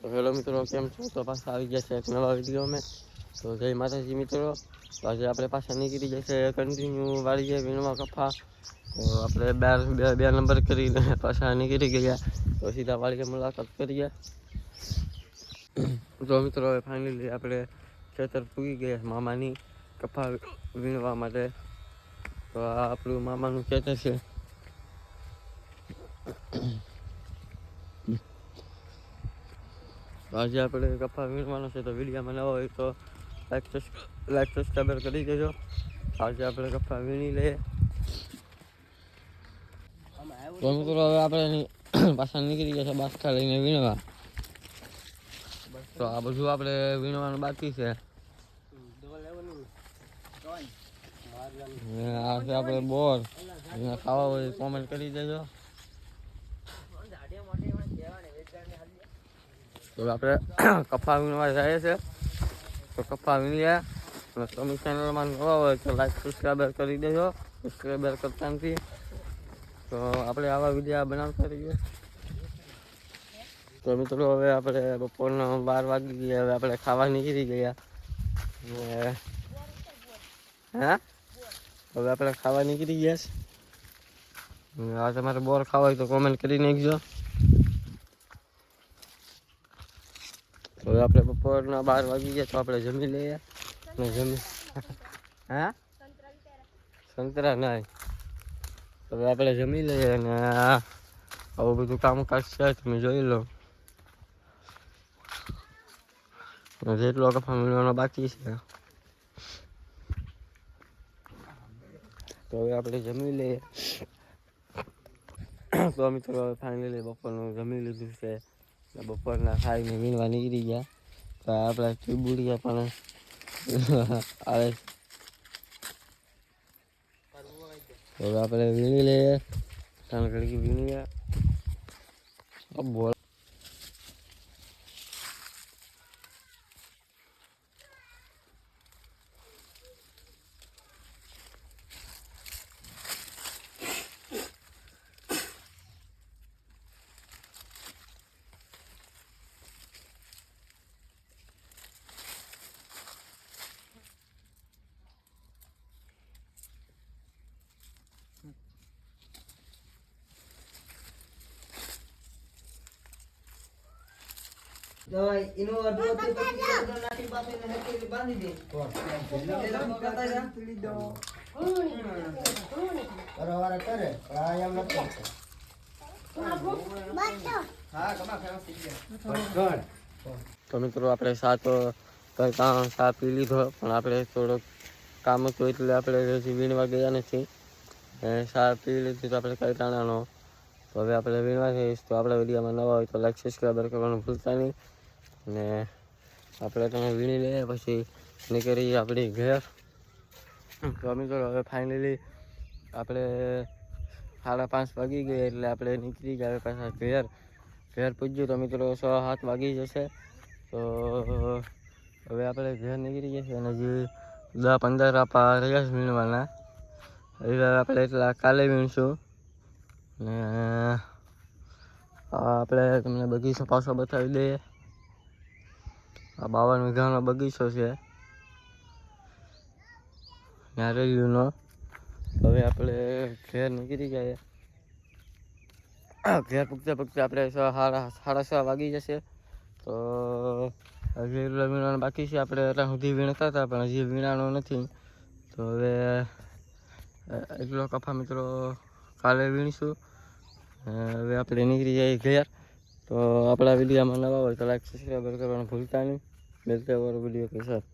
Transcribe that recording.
તો હેલો મિત્રો, કેમ છો? તો પાછા આવી ગયા છે એક નવા વિડીયોમાં. તો જય માતાજી મિત્રો. તો આજે આપણે પાછા નીકળી જશે કન્ટિન્યુ વાળીએ વીણવા કપા. તો આપણે બે નંબર કરીને પાછા નીકળી ગયા. તો સીધા વાળીએ મુલાકાત કરીએ. તો મિત્રો હવે ફાઇનલી આપણે ખેતર પૂગી ગયા મામાની કપા વીણવા માટે. તો આ આપણું મામાનું ખેતર છે. આજે આપણે કપા વીણવાનો છે. તો વિડીયોમાં નવો હોય તો લાઈક સબસ્ક્રાઈબર કરી દેજો. આજે આપણે કપા વીણી લઈએ. તો મિત્રો હવે આપણે પાછા નીકળી ગયા છે બાસકા લઈને વીણવા. તો આ બધું આપણે વીણવાનું બાકી છે. આ છે આપણે બોર. ખાવા હોય કોમેન્ટ કરી દેજો. તો આપણે કપા વીણવા જઈએ છે. તો કપા વીણ્યા. અને તમે ચેનલમાં નવા હોય તો લાઈક સબસ્ક્રાઈબર કરી દેજો. સબસ્ક્રાઈબર કરતા નથી. તો આપણે આવા વિડીયો બનાવતા રહીએ. તો મિત્રો હવે આપણે બપોરના 12 વાગી ગયા. હવે આપણે ખાવા નીકળી ગયા. હા, હવે આપણે ખાવા નીકળી ગયા છે. આ તમારે બોર ખાવા હોય તો કોમેન્ટ કરી નાખજો. હવે આપણે બપોરના 12 વાગી ગયા. તો આપણે જમી લઈએ. હા, સંતરા નહીં. હવે આપણે જમી લઈએ અને આવું બધું કામકાજ છે તમે જોઈ લો. જેટલો કપા વીણવાનો બાકી છે. તો હવે આપણે જમી લઈએ. તો મિત્રો ફાઇનલી બપોરનું જમી લીધું છે. બપોરના ખાઈને વીણવા નીકળી ગયા. તો આપણા ચીબુડિયા પણ આવે. હવે આપણે વીણી લઈએ. ત્રણ ઘડી વીણી ગયા. બોલ તો એનો અડધો તે પછી નાટી પાસે નહેર બાંધી દે તો એલા કરતા જા પીડી દો બરાબર કરે આ એમ નથી હા કમા ફેમસ થઈ ગયા. તો મિત્રો આપણે ચા પી લીધો. પણ આપણે થોડોક કામ હતું એટલે આપણે હજી વીણવા ગયા નથી. ચા પી લીધી તો આપણે કઈ ટાણાનો. તો હવે આપણે વીણવા જઈશ. તો આપણા વિડીયોમાં નવા હોય તો લાઈક સબસ્ક્રાઈબર કરવાનું ભૂલતા નહીં. ને આપણે તમે વીણી લઈએ પછી નીકળીએ આપણી ઘેર. તો મિત્રો હવે ફાઇનલી આપણે 5:30 વાગી ગયા એટલે આપણે નીકળી ગયા પાછા ઘેર પૂજ્યું. તો મિત્રો 6-7 વાગી જશે. તો હવે આપણે ઘેર નીકળી ગયા છે. અને હજી 10-15 આપા રહ્યા વીણવાના. હવે આપણે એટલા કાલે વીણશું. ને આપણે તમને બગીચો પાછો બતાવી દઈએ. આ 52 વીઘાનો બગીચો છે નારિયેળીનો. હવે આપણે ઘેર નીકળી જાય. ઘેર પૂગતા આપણે 6:30 વાગી જશે. તો હજી એટલા વીણવાનું બાકી છે. આપણે એટલા સુધી વીણતા હતા પણ હજી વીણાનો નથી. તો હવે એટલો કપા મિત્રો કાલે વીણીશું. હવે આપણે નીકળી જઈએ ઘેર. તો આપણા વિડીયોમાં નવા હોય તો લાઈક સબસ્ક્રાઈબર કરવાનું ભૂલતા નહીં. મિલતે ઓર વિડીયો કે સાથ.